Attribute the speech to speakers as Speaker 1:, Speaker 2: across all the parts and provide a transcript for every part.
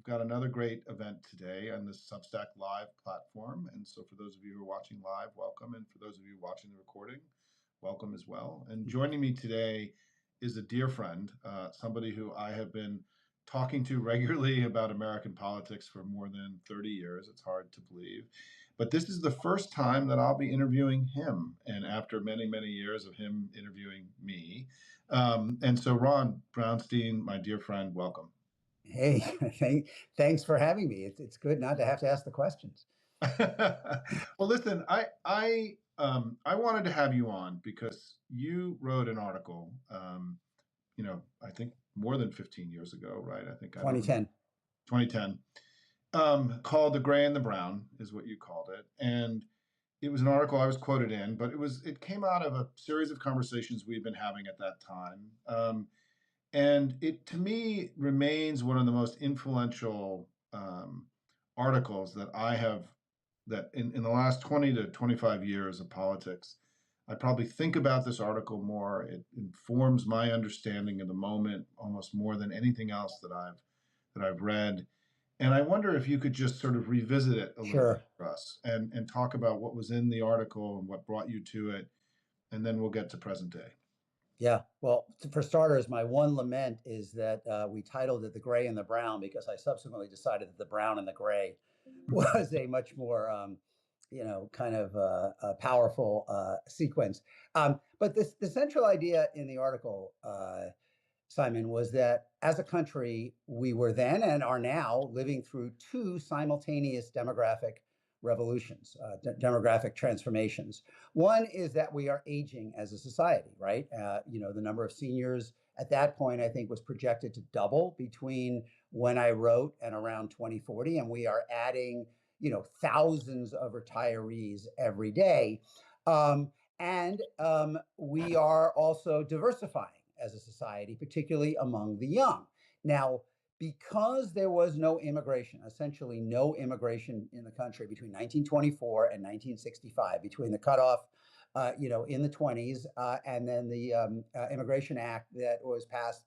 Speaker 1: we've got another great event today on this Substack Live platform. And so for those of you who are watching live, welcome. And for those of you watching the recording, welcome as well. And joining me today is a dear friend, somebody who I have been talking to regularly about American politics for more than 30 years. It's hard to believe. But this is the first time that I'll be interviewing him. And after many, many years of him interviewing me. And so Ron Brownstein, my dear friend, welcome.
Speaker 2: Hey, thanks for having me. It's good not to have to ask the questions.
Speaker 1: Well, listen, I wanted to have you on because you wrote an article, I think more than 15 years ago, right? I think
Speaker 2: 2010.
Speaker 1: 2010, called "The Gray and the Brown" is what you called it, and it was an article I was quoted in, but it came out of a series of conversations we've been having at that time. And it, to me, remains one of the most influential articles that I have, that in the last 20 to 25 years of politics, I probably think about this article more. It informs my understanding of the moment almost more than anything else that I've read. And I wonder if you could just sort of revisit it a little
Speaker 2: Sure.
Speaker 1: bit for us and talk about what was in the article and what brought you to it. And then we'll get to present day.
Speaker 2: Yeah. Well, for starters, my one lament is that we titled it "The Gray and the Brown" because I subsequently decided that the brown and the gray was a much more, kind of a powerful sequence. But the central idea in the article, Simon, was that as a country, we were then and are now living through two simultaneous demographic revolutions, demographic transformations. One is that we are aging as a society, right? The number of seniors at that point, I think, was projected to double between when I wrote and around 2040. And we are adding, thousands of retirees every day. And we are also diversifying as a society, particularly among the young. Now, because there was no immigration, essentially no immigration in the country between 1924 and 1965, between the cutoff, in the 20s, and then the Immigration Act that was passed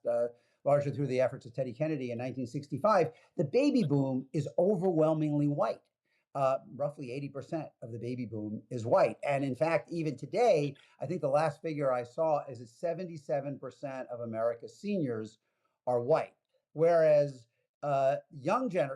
Speaker 2: largely through the efforts of Teddy Kennedy in 1965, the baby boom is overwhelmingly white. Roughly 80% of the baby boom is white. And in fact, even today, I think the last figure I saw is that 77% of America's seniors are white. Whereas the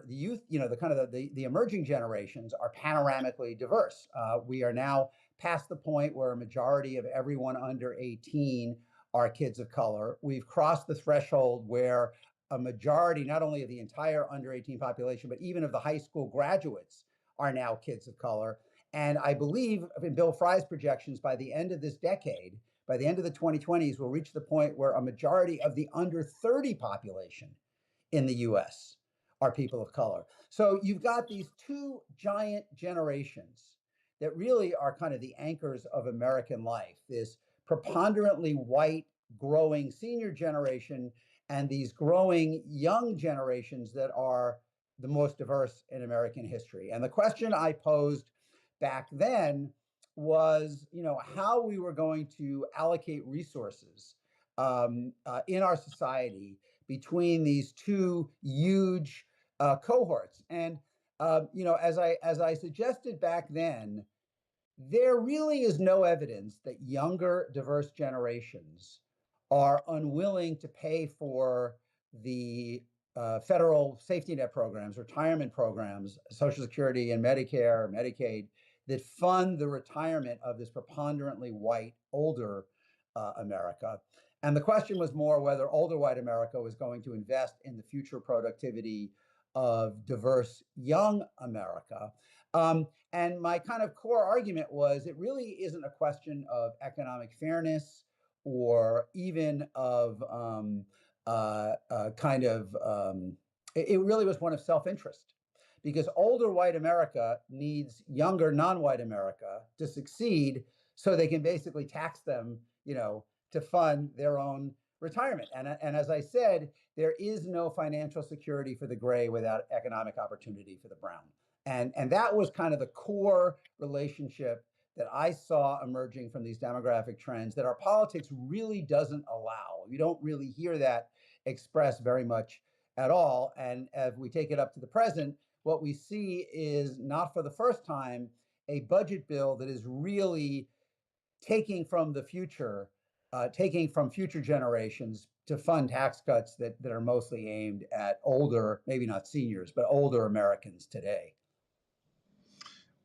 Speaker 2: youth, the emerging generations are panoramically diverse. We are now past the point where a majority of everyone under 18 are kids of color. We've crossed the threshold where a majority, not only of the entire under 18 population, but even of the high school graduates are now kids of color. And I believe in Bill Fry's projections, by the end of this decade, by the end of the 2020s, we'll reach the point where a majority of the under 30 population in the US are people of color. So you've got these two giant generations that really are kind of the anchors of American life, this preponderantly white growing senior generation and these growing young generations that are the most diverse in American history. And the question I posed back then was, how we were going to allocate resources in our society between these two huge cohorts. And as I suggested back then, there really is no evidence that younger, diverse generations are unwilling to pay for the federal safety net programs, retirement programs, Social Security and Medicare, Medicaid, that fund the retirement of this preponderantly white, older America. And the question was more whether older white America was going to invest in the future productivity of diverse young America. And my kind of core argument was it really isn't a question of economic fairness or even of it really was one of self-interest, because older white America needs younger non-white America to succeed so they can basically tax them, to fund their own retirement. And as I said, there is no financial security for the gray without economic opportunity for the brown. And that was kind of the core relationship that I saw emerging from these demographic trends that our politics really doesn't allow. You don't really hear that expressed very much at all. And as we take it up to the present, what we see is not for the first time a budget bill that is really taking from the future, taking from future generations to fund tax cuts that are mostly aimed at older, maybe not seniors, but older Americans today.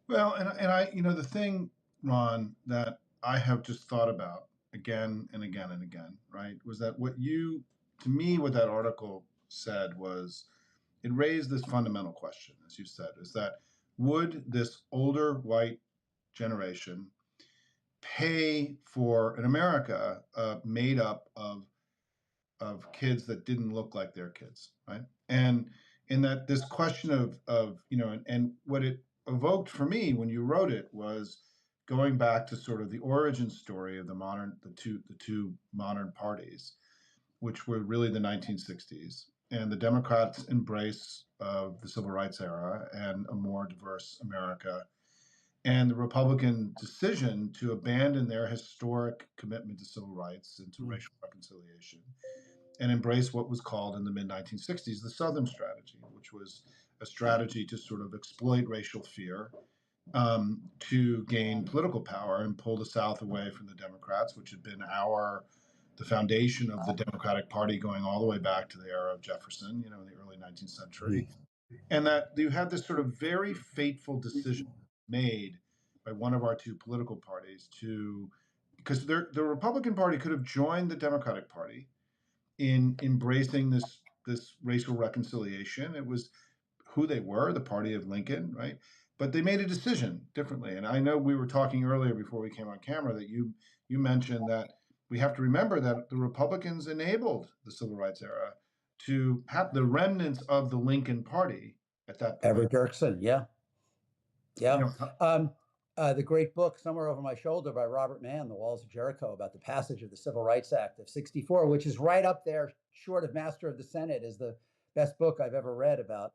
Speaker 1: Well, and I, the thing, Ron, that I have just thought about again and again and again, right, was that to me, what that article said was it raised this fundamental question, as you said, is that would this older white generation pay for an America made up of kids that didn't look like their kids, right? And in that this question of and what it evoked for me when you wrote it was going back to sort of the origin story of the two modern parties, which were really the 1960s and the Democrats' embrace of the civil rights era and a more diverse America, and the Republican decision to abandon their historic commitment to civil rights and to
Speaker 2: Mm.
Speaker 1: racial reconciliation and embrace what was called in the mid 1960s the Southern strategy, which was a strategy to sort of exploit racial fear to gain political power and pull the South away from the Democrats, which had been the foundation of the Democratic Party going all the way back to the era of Jefferson, in the early 19th century. And that you had this sort of very fateful decision made by one of our two political parties because the Republican Party could have joined the Democratic Party in embracing this racial reconciliation. It was who they were, the party of Lincoln, right? But they made a decision differently. And I know we were talking earlier before we came on camera that you mentioned that we have to remember that the Republicans enabled the civil rights era to have the remnants of the Lincoln Party at that point.
Speaker 2: Everett Dirksen, yeah.
Speaker 1: You
Speaker 2: Yeah.
Speaker 1: know,
Speaker 2: Um, the great book, Somewhere Over My Shoulder by Robert Mann, The Walls of Jericho, about the passage of the Civil Rights Act of 64, which is right up there, short of Master of the Senate, is the best book I've ever read about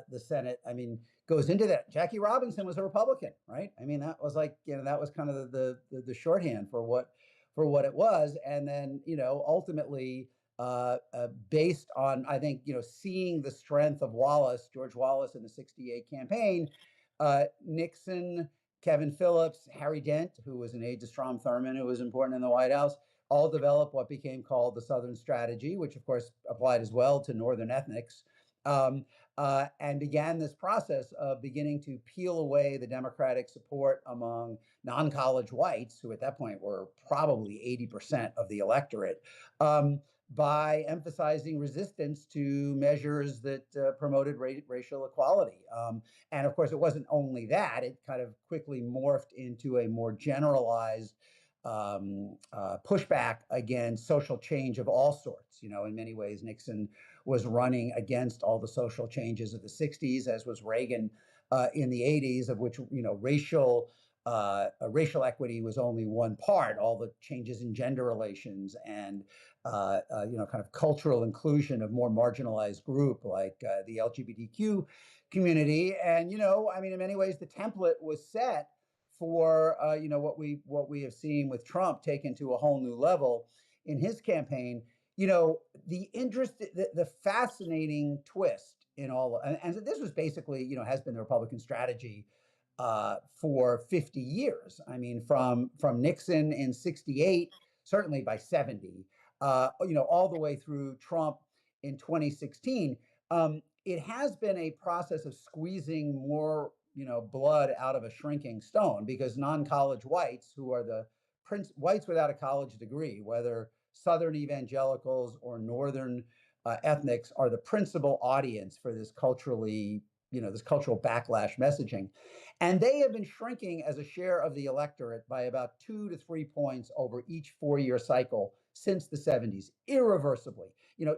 Speaker 2: the Senate. I mean, goes into that. Jackie Robinson was a Republican, right? I mean, that was like, that was kind of the shorthand for what it was. And then, ultimately, based on, I think, seeing the strength of George Wallace in the 68 campaign, Nixon, Kevin Phillips, Harry Dent, who was an aide to Strom Thurmond, who was important in the White House, all developed what became called the Southern Strategy, which of course applied as well to Northern ethnics, and began this process of beginning to peel away the Democratic support among non-college whites, who at that point were probably 80% of the electorate, by emphasizing resistance to measures that promoted racial equality. And of course, it wasn't only that, it kind of quickly morphed into a more generalized pushback against social change of all sorts. In many ways, Nixon was running against all the social changes of the 60s, as was Reagan in the 80s, of which, racial equity was only one part. All the changes in gender relations and kind of cultural inclusion of more marginalized group like the LGBTQ community. And I mean, in many ways, the template was set for what we have seen with Trump taken to a whole new level in his campaign. The fascinating twist in all, and this was basically has been the Republican strategy for 50 years. I mean, from Nixon in 68, certainly by 70, all the way through Trump in 2016. It has been a process of squeezing more, blood out of a shrinking stone, because non-college whites, who are the whites without a college degree, whether Southern evangelicals or Northern ethnics, are the principal audience for this this cultural backlash messaging. And they have been shrinking as a share of the electorate by about 2 to 3 points over each 4-year cycle since the 70s, irreversibly.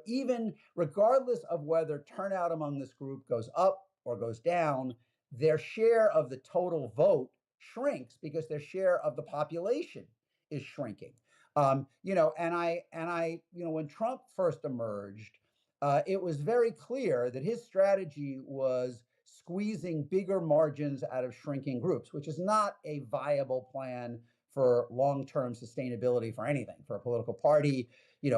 Speaker 2: Even regardless of whether turnout among this group goes up or goes down, their share of the total vote shrinks because their share of the population is shrinking. When Trump first emerged, it was very clear that his strategy was squeezing bigger margins out of shrinking groups, which is not a viable plan for long-term sustainability for anything, for a political party,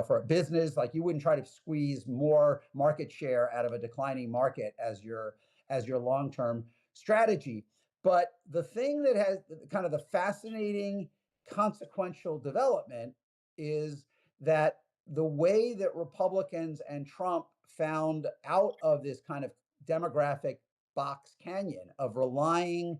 Speaker 2: for a business. Like, you wouldn't try to squeeze more market share out of a declining market as your long-term strategy. But the thing that has kind of the fascinating consequential development is that the way that Republicans and Trump found out of this kind of demographic box canyon of relying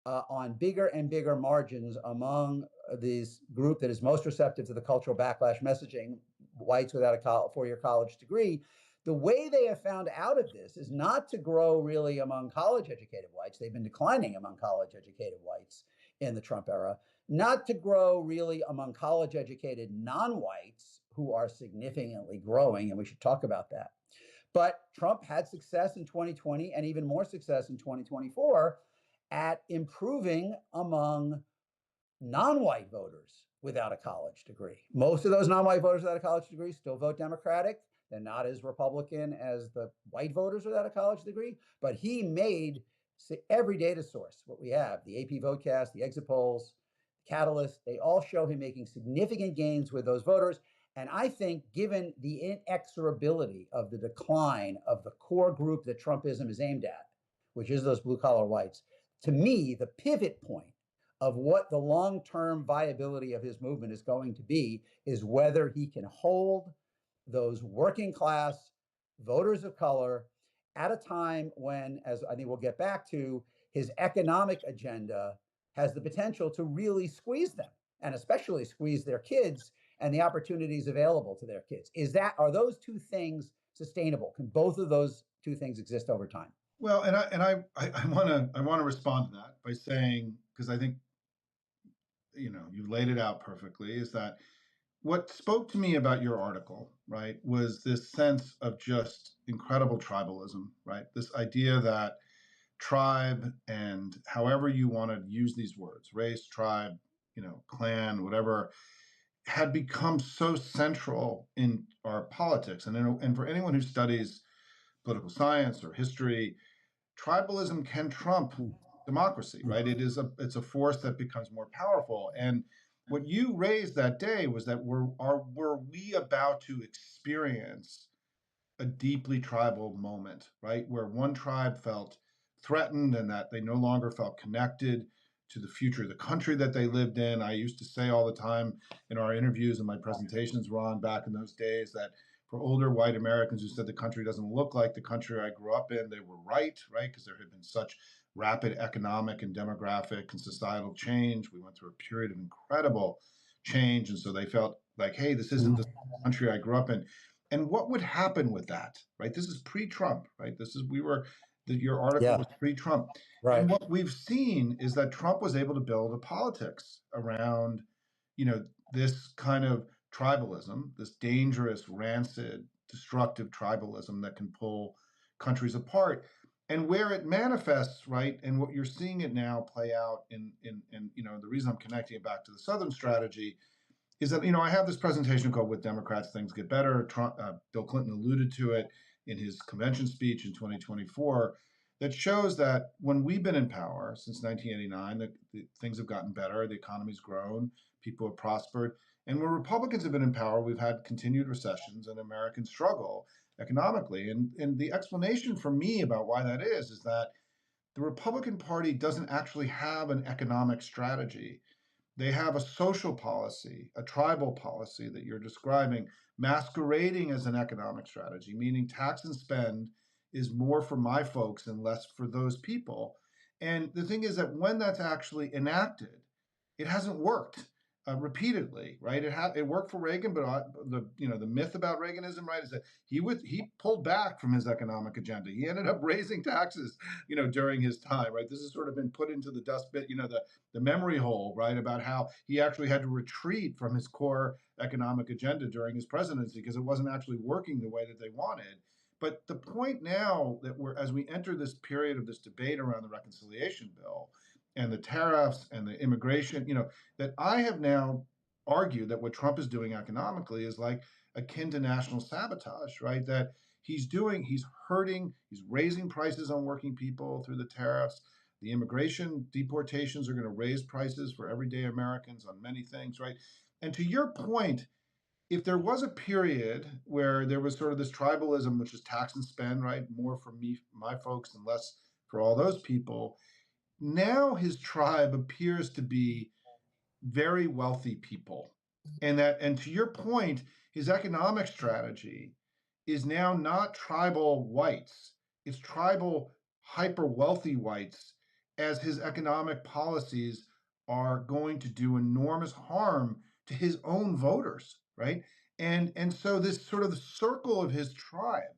Speaker 2: on bigger and bigger margins among this group that is most receptive to the cultural backlash messaging, whites without a four-year college degree. The way they have found out of this is not to grow really among college educated whites. They've been declining among college educated whites in the Trump era. Not to grow really among college educated non-whites, who are significantly growing, and we should talk about that. But Trump had success in 2020 and even more success in 2024 at improving among non-white voters without a college degree. Most of those non-white voters without a college degree still vote Democratic. They're not as Republican as the white voters without a college degree, but he made every data source, what we have, the AP Votecast, the exit polls, Catalyst, they all show him making significant gains with those voters. And I think, given the inexorability of the decline of the core group that Trumpism is aimed at, which is those blue-collar whites, to me, the pivot point of what the long-term viability of his movement is going to be is whether he can hold those working class voters of color at a time when, as I think we'll get back to, his economic agenda has the potential to really squeeze them, and especially squeeze their kids and the opportunities available to their kids. Are those two things sustainable? Can both of those two things exist over time?
Speaker 1: Well, and I want to respond to that by saying, because I think you laid it out perfectly, is that what spoke to me about your article, right, was this sense of just incredible tribalism, right? This idea that tribe, and however you want to use these words, race, tribe, clan, whatever, had become so central in our politics. And for anyone who studies political science or history, tribalism can trump democracy, right? It's a force that becomes more powerful. And what you raised that day was that were we about to experience a deeply tribal moment, right? Where one tribe felt threatened and that they no longer felt connected to the future of the country that they lived in. I used to say all the time in our interviews and my presentations, Ron, back in those days, that for older white Americans who said the country doesn't look like the country I grew up in, they were right? Because there had been such rapid economic and demographic and societal change. We went through a period of incredible change. And so they felt like, hey, this isn't the country I grew up in. And what would happen with that, right? This is pre-Trump, right? Your article was pre-Trump.
Speaker 2: Right.
Speaker 1: And what we've seen is that Trump was able to build a politics around, this kind of tribalism, this dangerous, rancid, destructive tribalism that can pull countries apart. And where it manifests, right, and what you're seeing it now play out in the reason I'm connecting it back to the Southern strategy is that I have this presentation called "With Democrats Things Get Better." Bill Clinton alluded to it in his convention speech in 2024, that shows that when we've been in power since 1989, things have gotten better, the economy's grown, people have prospered, and when Republicans have been in power, we've had continued recessions and Americans struggle economically. And the explanation for me about why that is that the Republican Party doesn't actually have an economic strategy. They have a social policy, a tribal policy that you're describing, masquerading as an economic strategy, meaning tax and spend is more for my folks and less for those people. And the thing is that when that's actually enacted, it hasn't worked repeatedly, right? It worked for Reagan, but the myth about Reaganism, right, is that he pulled back from his economic agenda. He ended up raising taxes, during his time, right? This has sort of been put into the dustbin, the memory hole, right, about how he actually had to retreat from his core economic agenda during his presidency because it wasn't actually working the way that they wanted. But the point now that as we enter this period of this debate around the reconciliation bill and the tariffs and the immigration, that I have now argued that what Trump is doing economically is like akin to national sabotage, right? That he's hurting, he's raising prices on working people through the tariffs. the immigration deportations are going to raise prices for everyday Americans on many things, right? And to your point, if there was a period where there was sort of this tribalism, which is tax and spend, right? More for me, my folks, and less for all those people. Now his tribe appears to be very wealthy people. And to your point, his economic strategy is now not tribal whites, it's tribal hyper wealthy whites, as his economic policies are going to do enormous harm to his own voters, right? And so this sort of the circle of his tribe,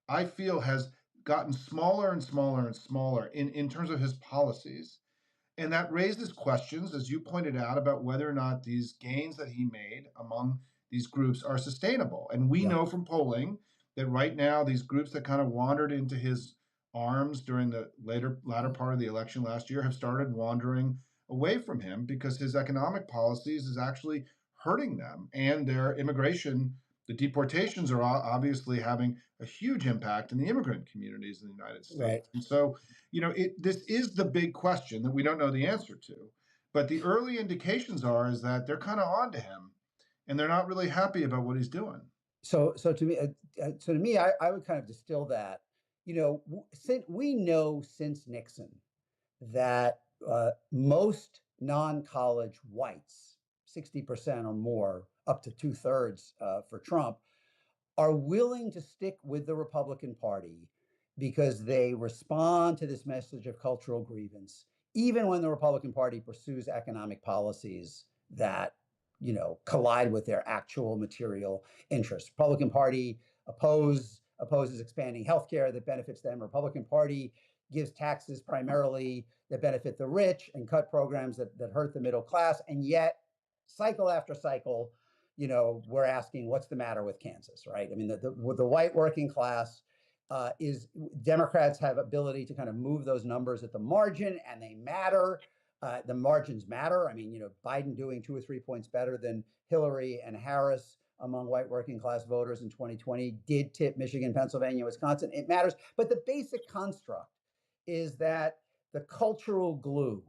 Speaker 1: I feel, has gotten smaller and smaller and smaller in terms of his policies. And that raises questions, as you pointed out, about whether or not these gains that he made among these groups are sustainable. And we
Speaker 2: Yeah.
Speaker 1: know from polling that right now, these groups that kind of wandered into his arms during the latter part of the election last year have started wandering away from him because his economic policies is actually hurting them. And their immigration, the deportations are obviously having a huge impact in the immigrant communities in the United
Speaker 2: Right.
Speaker 1: States. And so, this is the big question that we don't know the answer to. But the early indications is that they're kind of on to him, and they're not really happy about what he's doing.
Speaker 2: So to me, I would kind of distill that. Since we know since Nixon that most non-college whites, 60% or more, up to 2/3 for Trump, are willing to stick with the Republican Party because they respond to this message of cultural grievance, even when the Republican Party pursues economic policies that collide with their actual material interests. Republican Party opposes expanding healthcare that benefits them. Republican Party gives taxes primarily that benefit the rich and cut programs that hurt the middle class. And yet, cycle after cycle, we're asking what's the matter with Kansas, right? I mean, the white working class is Democrats have ability to kind of move those numbers at the margin, and they matter. The margins matter. I mean, Biden doing 2 or 3 points better than Hillary and Harris among white working class voters in 2020 did tip Michigan, Pennsylvania, Wisconsin. It matters. But the basic construct is that the cultural glue,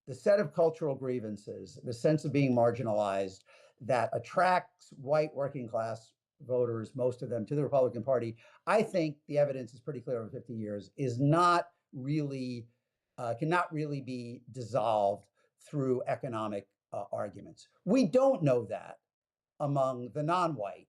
Speaker 2: the set of cultural grievances, the sense of being marginalized that attracts white working class voters, most of them, to the Republican Party, I think the evidence is pretty clear over 50 years, is not really, cannot really be dissolved through economic arguments. We don't know that among the non-white,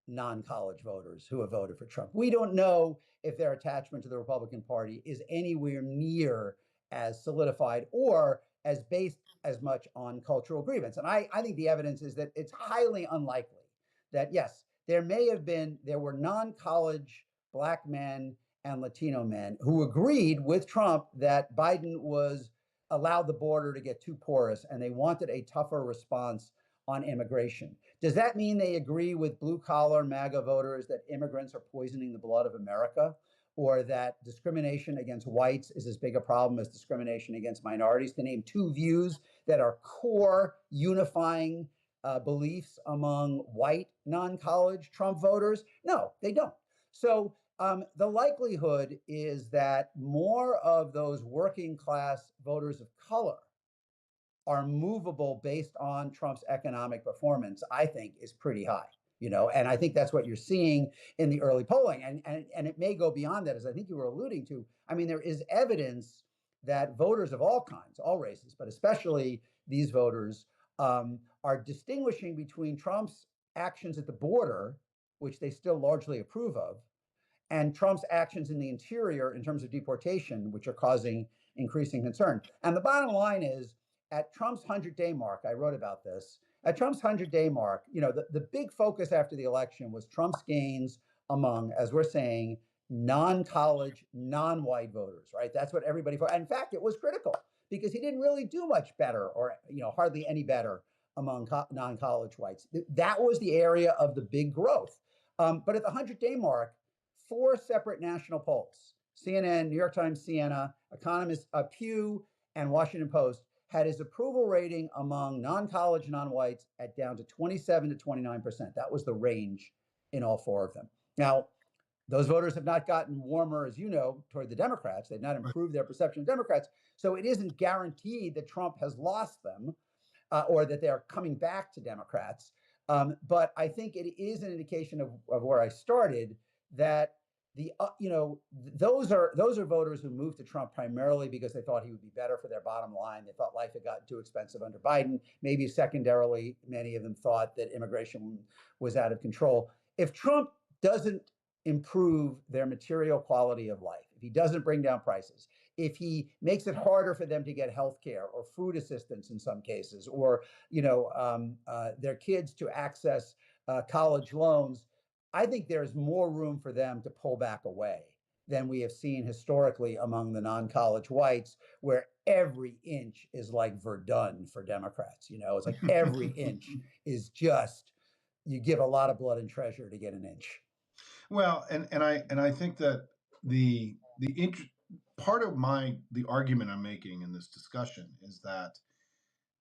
Speaker 2: non-college voters who have voted for Trump. We don't know if their attachment to the Republican Party is anywhere near as solidified or as based as much on cultural grievance. And I think the evidence is that it's highly unlikely that, yes, there were non-college Black men and Latino men who agreed with Trump that Biden allowed the border to get too porous and they wanted a tougher response on immigration. Does that mean they agree with blue collar MAGA voters that immigrants are poisoning the blood of America, or that discrimination against whites is as big a problem as discrimination against minorities, to name two views that are core unifying beliefs among white non-college Trump voters? No, they don't. So the likelihood is that more of those working class voters of color are movable based on Trump's economic performance, I think, is pretty high. And I think that's what you're seeing in the early polling. And it may go beyond that, as I think you were alluding to. I mean, there is evidence that voters of all kinds, all races, but especially these voters, are distinguishing between Trump's actions at the border, which they still largely approve of, and Trump's actions in the interior in terms of deportation, which are causing increasing concern. And the bottom line is, at Trump's 100-day mark, I wrote about this, at Trump's 100-day mark, the big focus after the election was Trump's gains among, as we're saying, non-college, non-white voters, right? That's what everybody, in fact, it was critical because he didn't really do much better, or hardly any better among non-college whites. That was the area of the big growth. But at the 100-day mark, 4 separate national polls, CNN, New York Times, Siena, Economist, Pew, and Washington Post, had his approval rating among non-college, non-whites at down to 27 to 29%. That was the range in all 4 of them. Now, Those voters have not gotten warmer, as you know, toward the Democrats. They've not
Speaker 1: Right.
Speaker 2: improved their perception of Democrats. So it isn't guaranteed that Trump has lost them, or that they are coming back to Democrats. But I think it is an indication of where I started, that the those are voters who moved to Trump primarily because they thought he would be better for their bottom line. They thought life had gotten too expensive under Biden. Maybe secondarily, many of them thought that immigration was out of control. If Trump doesn't improve their material quality of life, if he doesn't bring down prices, if he makes it harder for them to get health care or food assistance in some cases, or their kids to access college loans, I think there's more room for them to pull back away than we have seen historically among the non-college whites, where every inch is like Verdun for Democrats. It's like every inch is just, you give a lot of blood and treasure to get an inch.
Speaker 1: Well, and I think that the part of the argument I'm making in this discussion is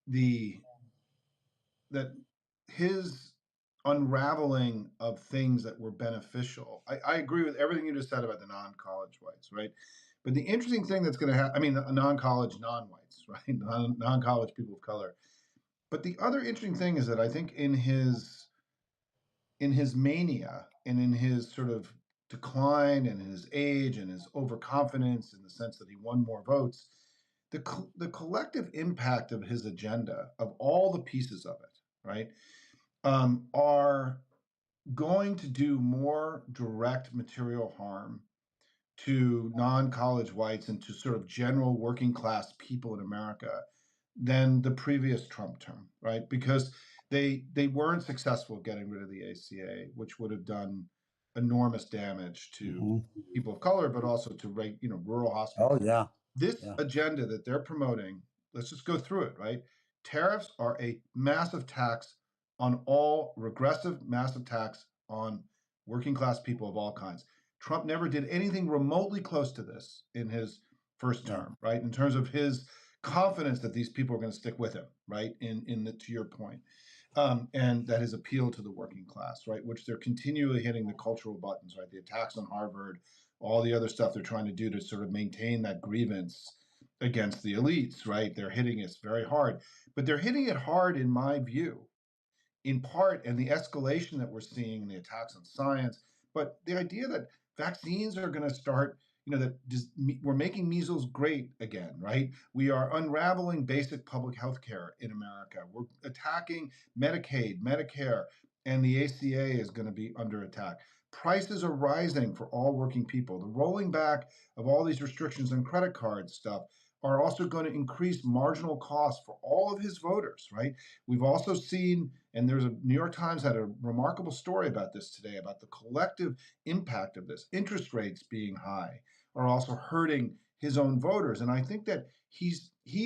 Speaker 1: the that his unraveling of things that were beneficial. I agree with everything you just said about the non-college whites, right? But the interesting thing that's going to happen, I mean, non-college non-whites, right? Non-college people of color. But the other interesting thing is that I think in his mania and in his sort of decline and his age and his overconfidence in the sense that he won more votes, the collective impact of his agenda, of all the pieces of it, right, are going to do more direct material harm to non-college whites and to sort of general working class people in America than the previous Trump term, right? Because they weren't successful getting rid of the ACA, which would have done enormous damage to
Speaker 2: Mm-hmm.
Speaker 1: people of color, but also to rural
Speaker 2: Oh
Speaker 1: hospitals.
Speaker 2: yeah,
Speaker 1: This
Speaker 2: yeah,
Speaker 1: agenda that they're promoting, let's just go through it, right? Tariffs are a massive tax on all regressive, massive tax on working class people of all kinds. Trump never did anything remotely close to this in his first
Speaker 2: yeah.
Speaker 1: term, right? In terms of his confidence that these people are going to stick with him, right? To your point, and that his appeal to the working class, right? Which they're continually hitting the cultural buttons, right? The attacks on Harvard, all the other stuff they're trying to do to sort of maintain that grievance against the elites, right? They're hitting us very hard, but they're hitting it hard, in my view, in part, and the escalation that we're seeing in the attacks on science, but the idea that vaccines are going to start, we're making measles great again, right? We are unraveling basic public health care in America. We're attacking Medicaid, Medicare, and the ACA is going to be under attack. Prices are rising for all working people. The rolling back of all these restrictions on credit card stuff are also going to increase marginal costs for all of his voters, right? We've also seen, and there's a New York Times had a remarkable story about this today, about the collective impact of this. Interest rates being high are also hurting his own voters. And I think that he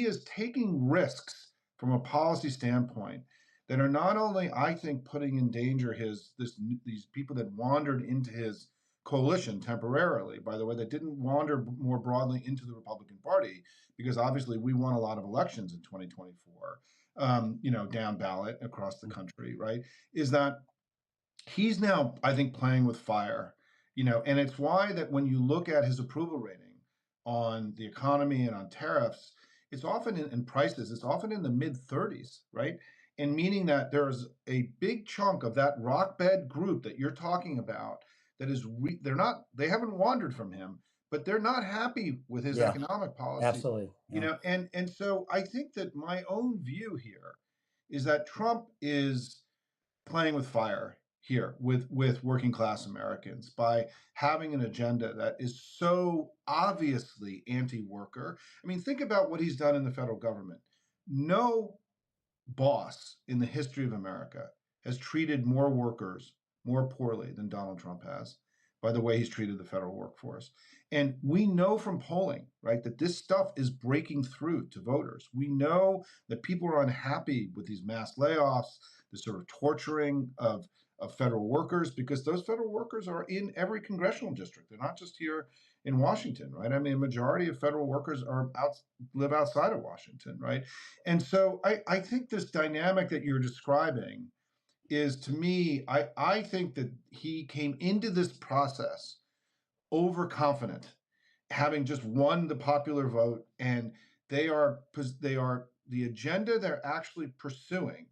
Speaker 1: is taking risks from a policy standpoint that are not only, I think, putting in danger these people that wandered into his coalition temporarily, by the way, that didn't wander more broadly into the Republican Party, because obviously we won a lot of elections in 2024, down ballot across the country, right? Is that he's now, I think, playing with fire, and it's why that when you look at his approval rating on the economy and on tariffs, it's often in prices, it's often in the mid 30s, right? And meaning that there's a big chunk of that rock bed group that you're talking about that is they haven't wandered from him, but they're not happy with his
Speaker 2: Yeah,
Speaker 1: economic policy,
Speaker 2: absolutely. Yeah,
Speaker 1: and so I think that my own view here is that Trump is playing with fire here with working class Americans by having an agenda that is so obviously anti-worker. I mean, think about what he's done in the federal government. No boss in the history of America has treated more workers more poorly than Donald Trump has by the way he's treated the federal workforce. And we know from polling, right, that this stuff is breaking through to voters. We know that people are unhappy with these mass layoffs, the sort of torturing of federal workers, because those federal workers are in every congressional district. They're not just here in Washington, right? I mean, a majority of federal workers live outside of Washington, right? And so I think this dynamic that you're describing is, to me, I think that he came into this process overconfident, having just won the popular vote, and they are the agenda they're actually pursuing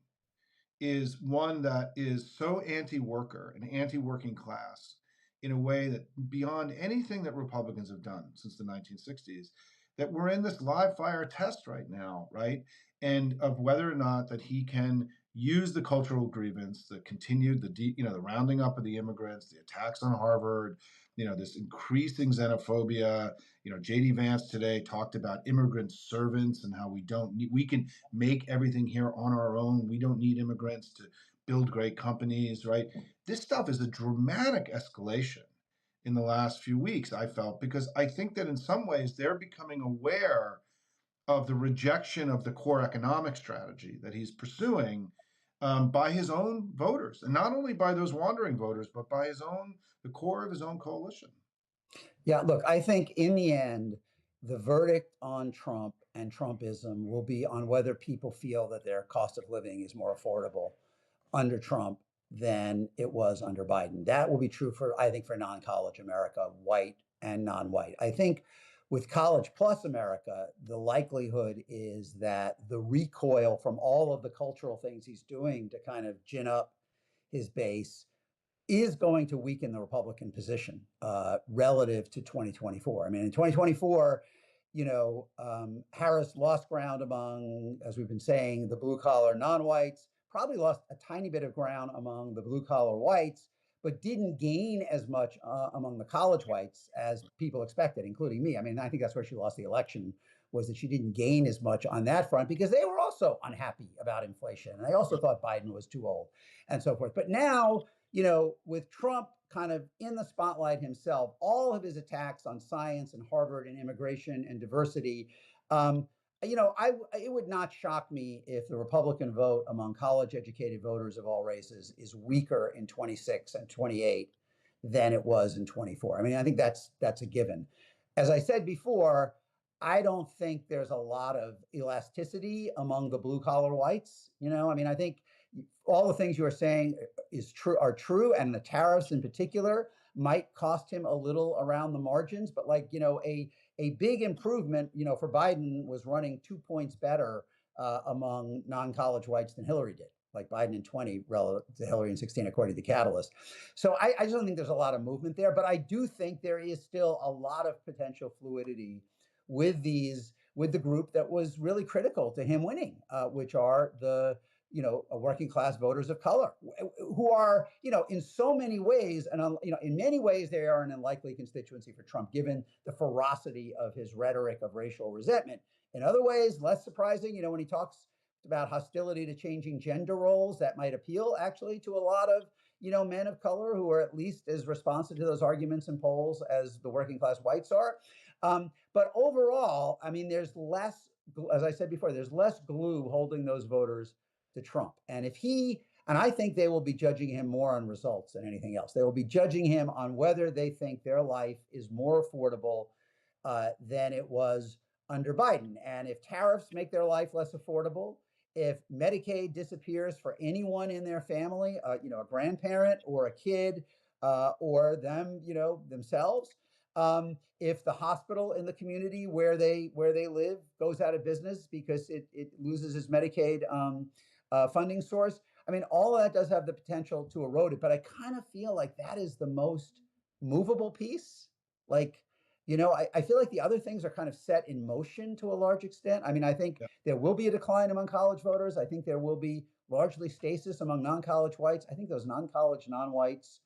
Speaker 1: is one that is so anti-worker and anti-working class in a way that beyond anything that Republicans have done since the 1960s, that we're in this live fire test right now, right? And of whether or not that he can use the cultural grievance, the continued, the rounding up of the immigrants, the attacks on Harvard, this increasing xenophobia. JD Vance today talked about immigrant servants and how we can make everything here on our own. We don't need immigrants to build great companies, right? This stuff is a dramatic escalation in the last few weeks, I felt, because I think that in some ways they're becoming aware of the rejection of the core economic strategy that he's pursuing by his own voters, and not only by those wandering voters, but by the core of his own coalition.
Speaker 2: Yeah, look, I think in the end, the verdict on Trump and Trumpism will be on whether people feel that their cost of living is more affordable under Trump than it was under Biden. That will be true I think, for non-college America, white and non-white. I think with college plus America, the likelihood is that the recoil from all of the cultural things he's doing to kind of gin up his base is going to weaken the Republican position relative to 2024. I mean, in 2024, Harris lost ground among, as we've been saying, the blue collar non-whites, probably lost a tiny bit of ground among the blue collar whites, but didn't gain as much among the college whites as people expected, including me. I mean, I think that's where she lost the election, was that she didn't gain as much on that front because they were also unhappy about inflation. And they also thought Biden was too old and so forth. But now, with Trump kind of in the spotlight himself, all of his attacks on science and Harvard and immigration and diversity, it would not shock me if the Republican vote among college educated voters of all races is weaker in 26 and 28 than it was in 24. I mean, I think that's a given. As I said before, I don't think there's a lot of elasticity among the blue collar whites. I mean, I think all the things you are saying are true, and the tariffs in particular might cost him a little around the margins. But a big improvement, for Biden was running 2 points better among non-college whites than Hillary did. Like Biden in 20 relative to Hillary in 16, according to the Catalyst. So I just don't think there's a lot of movement there. But I do think there is still a lot of potential fluidity with the group that was really critical to him winning, which are the working class voters of color, who are, in so many ways, and in many ways, they are an unlikely constituency for Trump, given the ferocity of his rhetoric of racial resentment. In other ways, less surprising, when he talks about hostility to changing gender roles, that might appeal actually to a lot of men of color who are at least as responsive to those arguments in polls as the working class whites are. But overall, I mean, there's less, as I said before, there's less glue holding those voters to Trump. And I think they will be judging him more on results than anything else. They will be judging him on whether they think their life is more affordable than it was under Biden. And if tariffs make their life less affordable, if Medicaid disappears for anyone in their family, a grandparent or a kid or them, themselves, if the hospital in the community where they live goes out of business because it loses its Medicaid funding source, I mean, all of that does have the potential to erode it. But I kind of feel like that is the most movable piece. Like, I feel like the other things are kind of set in motion to a large extent. I mean, I think there will be a decline among college voters. I think there will be largely stasis among non-college whites. I think those non-college non-whites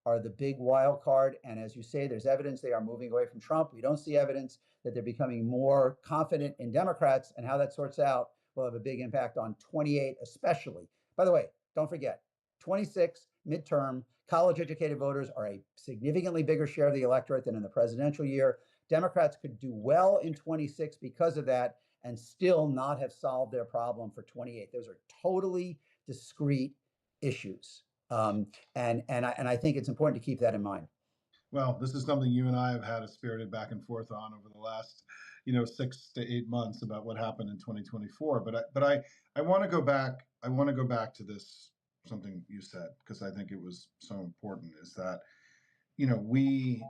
Speaker 2: are the big wild card. And as you say, there's evidence they are moving away from Trump. We don't see evidence that they're becoming more confident in Democrats, and how that sorts out will have a big impact on 28 especially. By the way, don't forget, 26 midterm, college educated voters are a significantly bigger share of the electorate than in the presidential year. Democrats could do well in 26 because of that and still not have solved their problem for 28. Those are totally discrete issues. And I think it's important to keep that in mind.
Speaker 1: Well, this is something you and I have had a spirited back and forth on over the last, 6 to 8 months about what happened in 2024. But I want to go back. I want to go back to this, something you said, because I think it was so important. Is that we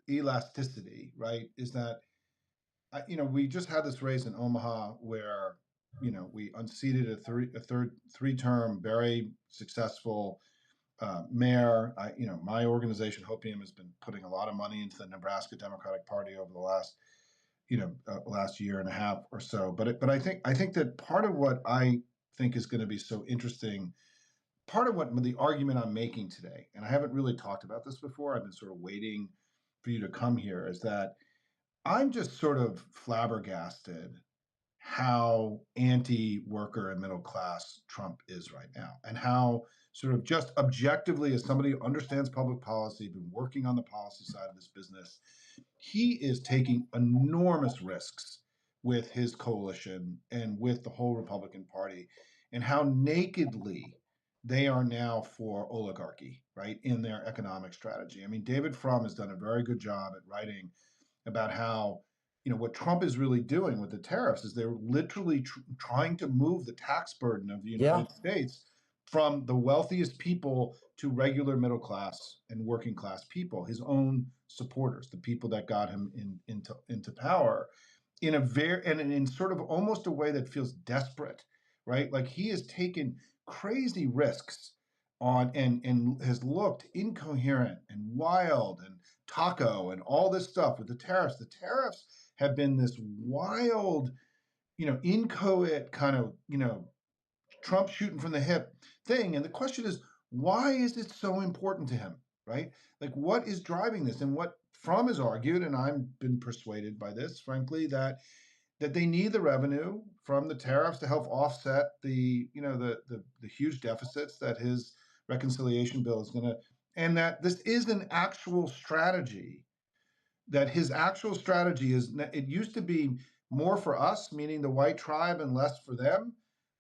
Speaker 1: elasticity, right? Is that we just had this race in Omaha where we unseated a third three-term very successful mayor. My organization Hopium has been putting a lot of money into the Nebraska Democratic Party over the last year and a half or so. But I think that part of what I think is going to be so interesting, part of what the argument I'm making today, and I haven't really talked about this before, I've been sort of waiting for you to come here, is that I'm just sort of flabbergasted how anti-worker and middle class Trump is right now, and how sort of just objectively, as somebody who understands public policy, been working on the policy side of this business, he is taking enormous risks with his coalition and with the whole Republican Party, and how nakedly they are now for oligarchy, right, in their economic strategy. I mean, David Frum has done a very good job at writing about how what Trump is really doing with the tariffs is they're literally trying to move the tax burden of the
Speaker 2: Yeah.
Speaker 1: United States from the wealthiest people to regular middle class and working class people, his own supporters, the people that got him into power, in a very and in sort of almost a way that feels desperate, right? Like he has taken crazy risks on and has looked incoherent and wild and taco and all this stuff with the tariffs. The tariffs have been this wild, inchoate kind of, Trump shooting from the hip thing. And the question is, why is it so important to him, right? Like, what is driving this? And what Fromm has argued, and I've been persuaded by this, frankly, that they need the revenue from the tariffs to help offset the huge deficits that his reconciliation bill is going to, and that this is an actual strategy, that his actual strategy is, it used to be more for us, meaning the white tribe, and less for them.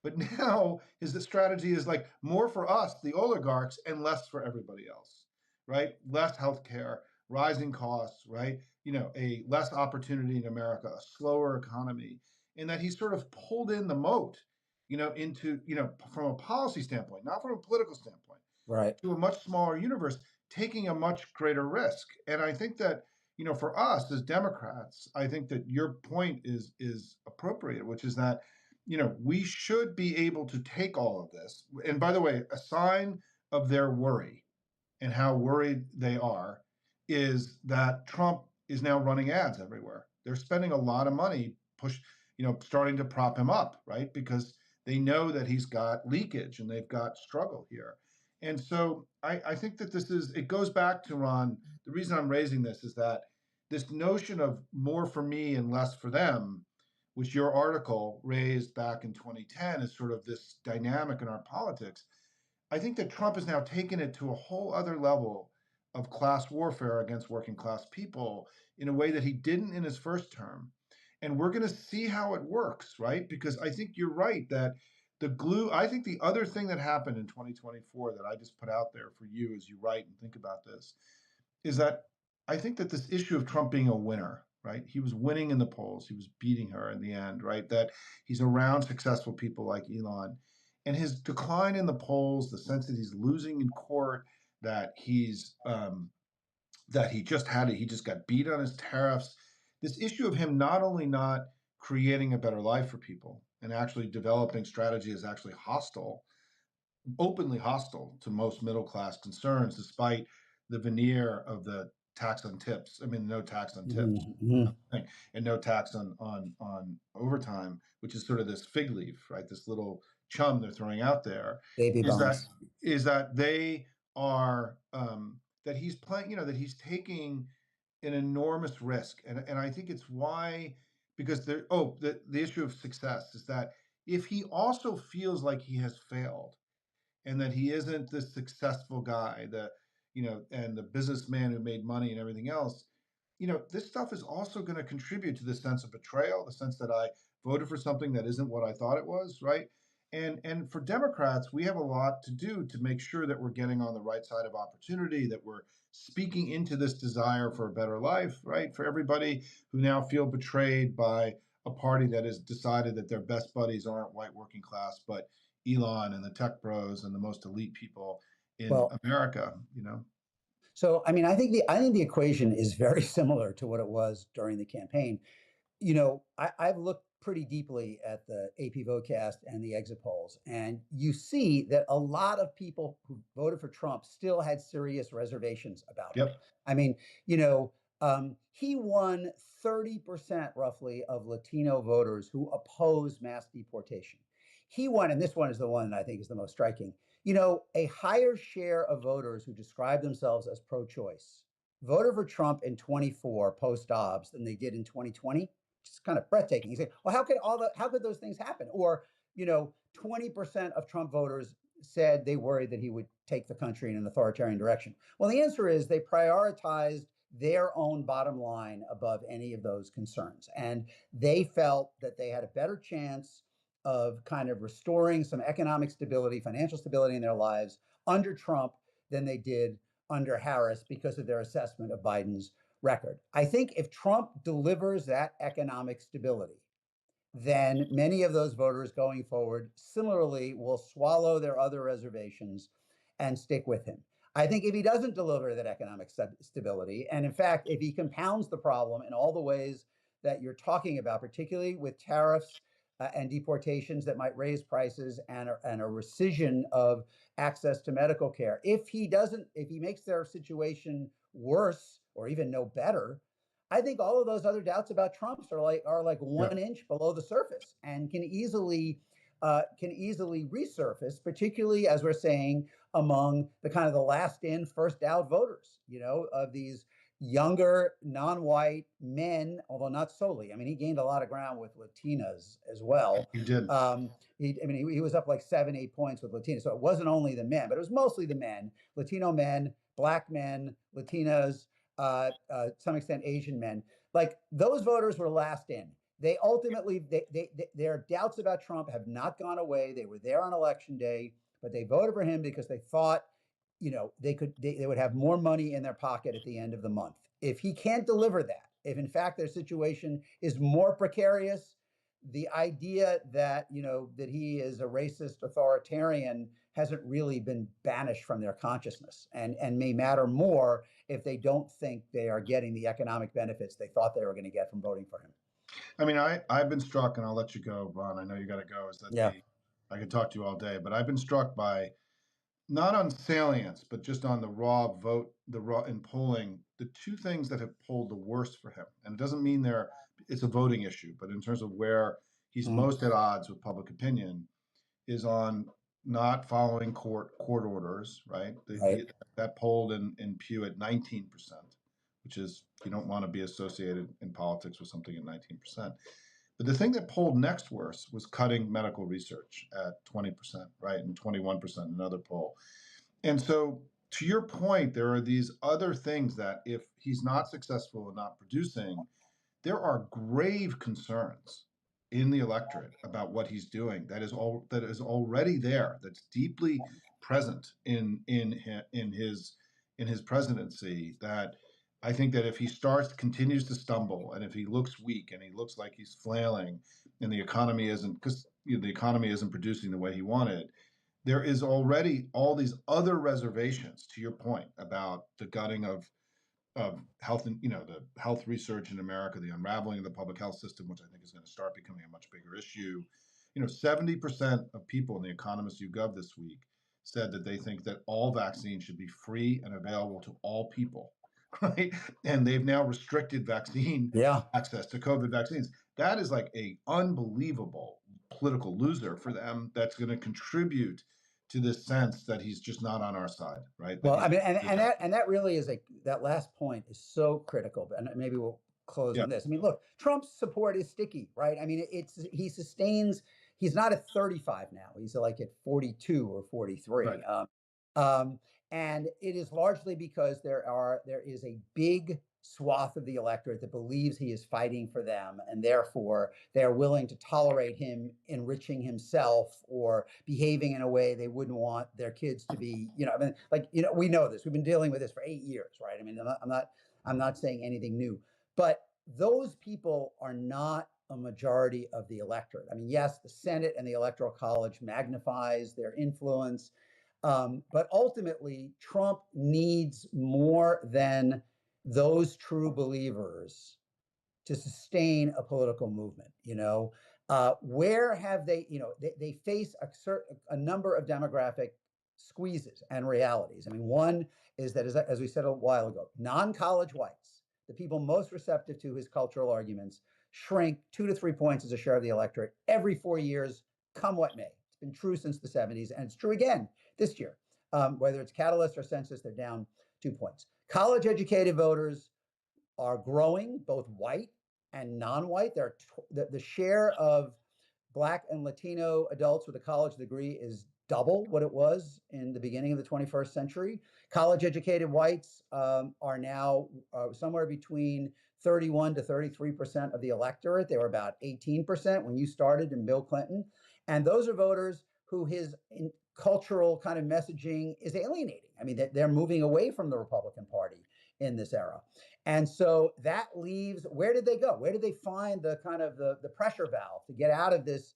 Speaker 1: But now his strategy is like more for us, the oligarchs, and less for everybody else, right? Less healthcare, rising costs, right? A less opportunity in America, a slower economy, and that he's sort of pulled in the moat, into, from a policy standpoint, not from a political standpoint,
Speaker 2: Right.
Speaker 1: to a much smaller universe, taking a much greater risk. And I think that, for us as Democrats, I think that your point is appropriate, which is that, we should be able to take all of this. And by the way, a sign of their worry and how worried they are is that Trump is now running ads everywhere. They're spending a lot of money starting to prop him up, right? Because they know that he's got leakage and they've got struggle here. And so I think that it goes back to, Ron, the reason I'm raising this is that this notion of more for me and less for them, which your article raised back in 2010, is sort of this dynamic in our politics. I think that Trump has now taken it to a whole other level of class warfare against working class people in a way that he didn't in his first term. And we're going to see how it works, right? Because I think you're right that I think the other thing that happened in 2024 that I just put out there for you as you write and think about this is that I think that this issue of Trump being a winner, right? He was winning in the polls. He was beating her in the end, right? That he's around successful people like Elon. And his decline in the polls, the sense that he's losing in court, that he just got beat on his tariffs. This issue of him not only not creating a better life for people and actually developing strategy is actually openly hostile to most middle class concerns, despite the veneer of the tax on tips. I mean, no tax on tips,
Speaker 2: Mm-hmm.
Speaker 1: and no tax on overtime, which is sort of this fig leaf, right? This little chum they're throwing out there.
Speaker 2: Baby
Speaker 1: Is that
Speaker 2: bonus.
Speaker 1: is that they are that he's playing, that he's taking an enormous risk, and I think it's why, because the issue of success is that if he also feels like he has failed and that he isn't this successful guy, and the businessman who made money and everything else, this stuff is also going to contribute to the sense of betrayal, the sense that I voted for something that isn't what I thought it was, right? And for Democrats, we have a lot to do to make sure that we're getting on the right side of opportunity, that we're speaking into this desire for a better life, right? For everybody who now feel betrayed by a party that has decided that their best buddies aren't white working class, but Elon and the tech bros and the most elite people in
Speaker 2: Well,
Speaker 1: America.
Speaker 2: So, I mean, I think the equation is very similar to what it was during the campaign. I've looked pretty deeply at the AP Votecast and the exit polls, and you see that a lot of people who voted for Trump still had serious reservations about him.
Speaker 1: Yep.
Speaker 2: I mean, he won 30% roughly of Latino voters who oppose mass deportation. He won, and this one is the one that I think is the most striking. A higher share of voters who describe themselves as pro-choice voted for Trump in 24 post Dobbs than they did in 2020. It's kind of breathtaking. You say, well, how could those things happen? Or, 20% of Trump voters said they worried that he would take the country in an authoritarian direction. Well, the answer is they prioritized their own bottom line above any of those concerns. And they felt that they had a better chance of kind of restoring some economic stability, financial stability in their lives under Trump than they did under Harris because of their assessment of Biden's record. I think if Trump delivers that economic stability, then many of those voters going forward similarly will swallow their other reservations and stick with him. I think if he doesn't deliver that economic stability, and in fact, if he compounds the problem in all the ways that you're talking about, particularly with tariffs and deportations that might raise prices and a rescission of access to medical care, if he makes their situation worse or even no better, I think all of those other doubts about Trump's are like
Speaker 1: Yeah.
Speaker 2: 1 inch below the surface and can easily resurface, particularly as we're saying among the kind of the last in, first out voters, of these younger, non-white men, although not solely. I mean, he gained a lot of ground with Latinas as well.
Speaker 1: You did.
Speaker 2: He was up like 7, 8 points with Latinas. So it wasn't only the men, but it was mostly the men, Latino men, black men, Latinas, to some extent Asian men. Like those voters were last in. They ultimately, their doubts about Trump have not gone away. They were there on election day, but they voted for him because they thought, they would have more money in their pocket at the end of the month. If he can't deliver that, if in fact their situation is more precarious, the idea that that he is a racist authoritarian hasn't really been banished from their consciousness, and may matter more if they don't think they are getting the economic benefits they thought they were going to get from voting for him.
Speaker 1: I mean, I've been struck, and I'll let you go, Ron. I know you got to go. Is that
Speaker 2: Yeah.
Speaker 1: I could talk to you all day, but I've been struck by not on salience, but just on the raw vote, the raw in polling, the two things that have polled the worst for him. And it doesn't mean it's a voting issue, but in terms of where he's most at odds with public opinion is on not following court orders, right?
Speaker 2: Right.
Speaker 1: That polled in Pew at 19%, which is you don't want to be associated in politics with something at 19%. But the thing that polled next worse was cutting medical research at 20%, right? And 21% another poll. And so, to your point, there are these other things that if he's not successful in not producing, there are grave concerns in the electorate about what he's doing that is already there, that's deeply present in his presidency, that I think that if he continues to stumble, and if he looks weak and he looks like he's flailing, and the economy isn't, because the economy isn't producing the way he wanted, there is already all these other reservations, to your point about the gutting of health, and the health research in America, the unraveling of the public health system, which I think is going to start becoming a much bigger issue. 70% of people in the Economist YouGov this week said that they think that all vaccines should be free and available to all people, right? And they've now restricted vaccine
Speaker 2: Yeah.
Speaker 1: access to COVID vaccines. That is like a unbelievable political loser for them. That's going to contribute to this sense that he's just not on our side, right?
Speaker 2: Well, I mean, and that really is that last point is so critical. And maybe we'll close
Speaker 1: Yeah.
Speaker 2: on this. I mean, look, Trump's support is sticky, right? I mean, he sustains. He's not at 35 now. He's like at 42 or 43.
Speaker 1: Right.
Speaker 2: And it is largely because there is a big swath of the electorate that believes he is fighting for them, and therefore they are willing to tolerate him enriching himself or behaving in a way they wouldn't want their kids to be. We know this. We've been dealing with this for 8 years, right? I mean, I'm not saying anything new, but those people are not a majority of the electorate. I mean, yes, the Senate and the Electoral College magnifies their influence. But ultimately, Trump needs more than those true believers to sustain a political movement. Where have they? They face a number of demographic squeezes and realities. I mean, one is that, as we said a while ago, non-college whites, the people most receptive to his cultural arguments, shrink 2 to 3 points as a share of the electorate every 4 years, come what may. It's been true since the 70s, and it's true again this year. Whether it's Catalyst or Census, they're down 2 points. College educated voters are growing, both white and non-white. The share of Black and Latino adults with a college degree is double what it was in the beginning of the 21st century. College educated whites are now somewhere between 31 to 33% of the electorate. They were about 18% when you started in Bill Clinton. And those are voters who his cultural kind of messaging is alienating. I mean, they're moving away from the Republican Party in this era. And so that leaves, where did they go? Where did they find the kind of the pressure valve to get out of this?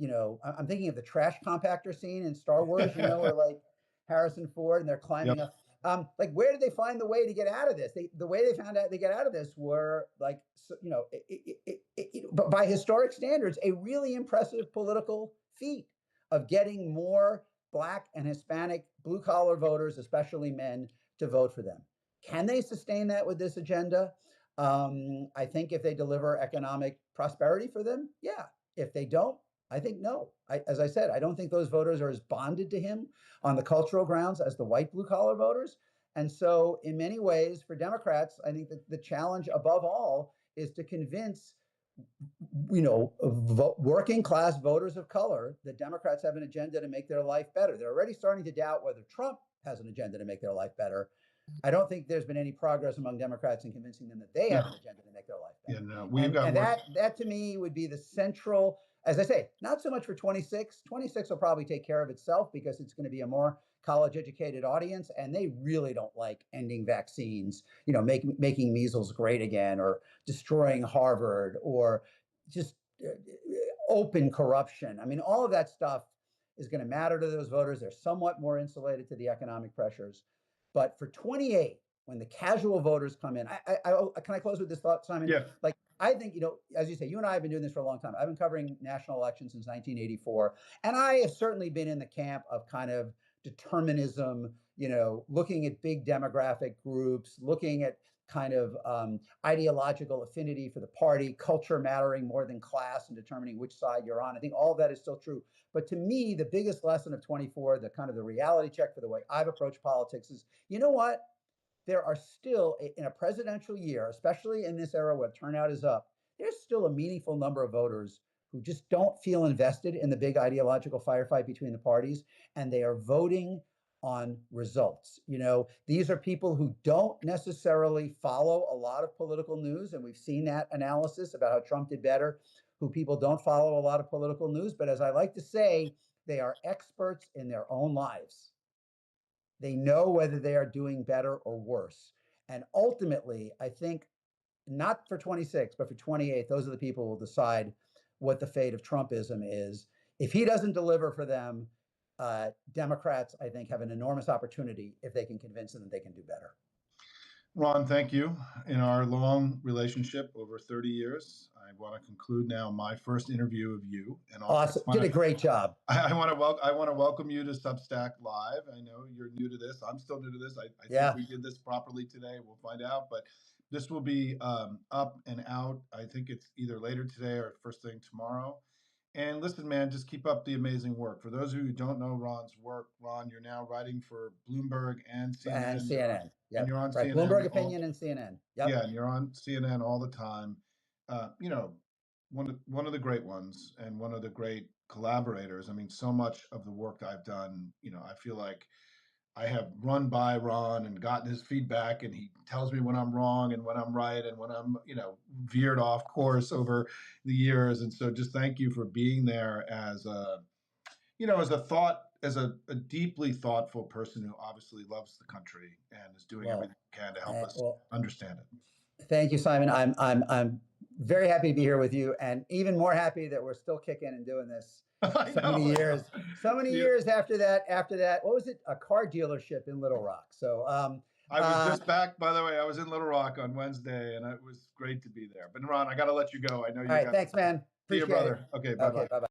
Speaker 2: I'm thinking of the trash compactor scene in Star Wars, where like Harrison Ford and they're climbing
Speaker 1: Yep.
Speaker 2: up. Like, where did they find the way to get out of this? The way they found out they get out of this were like, but by historic standards, a really impressive political feat of getting more Black and Hispanic blue collar voters, especially men, to vote for them. Can they sustain that with this agenda? I think if they deliver economic prosperity for them, yeah. If they don't, I think no. As I said, I don't think those voters are as bonded to him on the cultural grounds as the white blue collar voters. And so, in many ways, for Democrats, I think that the challenge above all is to convince working class voters of color that Democrats have an agenda to make their life better. They're already starting to doubt whether Trump has an agenda to make their life better. I don't think there's been any progress among Democrats in convincing them that they have an agenda to make their life better.
Speaker 1: Yeah, no, we've got work.
Speaker 2: That to me would be the central, as I say, not so much for 26. 26 will probably take care of itself because it's going to be a more college educated audience, and they really don't like ending vaccines, making measles great again, or destroying Harvard, or just open corruption. I mean, all of that stuff is going to matter to those voters. They're somewhat more insulated to the economic pressures. But for 28, when the casual voters come in, can I close with this thought, Simon?
Speaker 1: Yeah.
Speaker 2: Like, I think, as you say, you and I have been doing this for a long time. I've been covering national elections since 1984. And I have certainly been in the camp of kind of determinism, looking at big demographic groups, looking at kind of ideological affinity for the party, culture mattering more than class and determining which side you're on. I think all of that is still true. But to me, the biggest lesson of 24, the kind of the reality check for the way I've approached politics is, you know what? There are still, in a presidential year, especially in this era where turnout is up, there's still a meaningful number of voters who just don't feel invested in the big ideological firefight between the parties, and they are voting on results. These are people who don't necessarily follow a lot of political news, and we've seen that analysis about how Trump did better, who people don't follow a lot of political news, but as I like to say, they are experts in their own lives. They know whether they are doing better or worse. And ultimately, I think not for 26, but for 28, those are the people who will decide what the fate of Trumpism is. If he doesn't deliver for them, Democrats, I think, have an enormous opportunity if they can convince them that they can do better.
Speaker 1: Ron, thank you. In our long relationship over 30 years, I want to conclude now my first interview of you. And
Speaker 2: awesome. Did a great job.
Speaker 1: I want to welcome you to Substack Live. I know you're new to this. I'm still new to this. I think we did this properly today. We'll find out. But this will be up and out. I think it's either later today or first thing tomorrow. And listen, man, just keep up the amazing work. For those of you who don't know Ron's work, Ron, you're now writing for Bloomberg and CNN.
Speaker 2: And CNN.
Speaker 1: Yep. And you're on
Speaker 2: CNN. Bloomberg Opinion and CNN.
Speaker 1: Yep. Yeah, and you're on CNN all the time. One of the great ones and one of the great collaborators. I mean, so much of the work I've done, I feel like I have run by Ron and gotten his feedback, and he tells me when I'm wrong and when I'm right and when I'm, veered off course over the years. And so just thank you for being there as a deeply thoughtful person who obviously loves the country and is doing everything he can to help us understand it.
Speaker 2: Thank you, Simon. I'm very happy to be here with you, and even more happy that we're still kicking and doing this
Speaker 1: I
Speaker 2: So many
Speaker 1: know, I know.
Speaker 2: years, so many
Speaker 1: You,
Speaker 2: years after that, what was it? A car dealership in Little Rock. So,
Speaker 1: I was just back, by the way. I was in Little Rock on Wednesday, and it was great to be there. But Ron, I got to let you go. I know
Speaker 2: all
Speaker 1: you
Speaker 2: right.
Speaker 1: got.
Speaker 2: Thanks, man.
Speaker 1: See you,
Speaker 2: Appreciate it.
Speaker 1: brother. Okay, bye
Speaker 2: Okay.
Speaker 1: bye.
Speaker 2: Bye bye.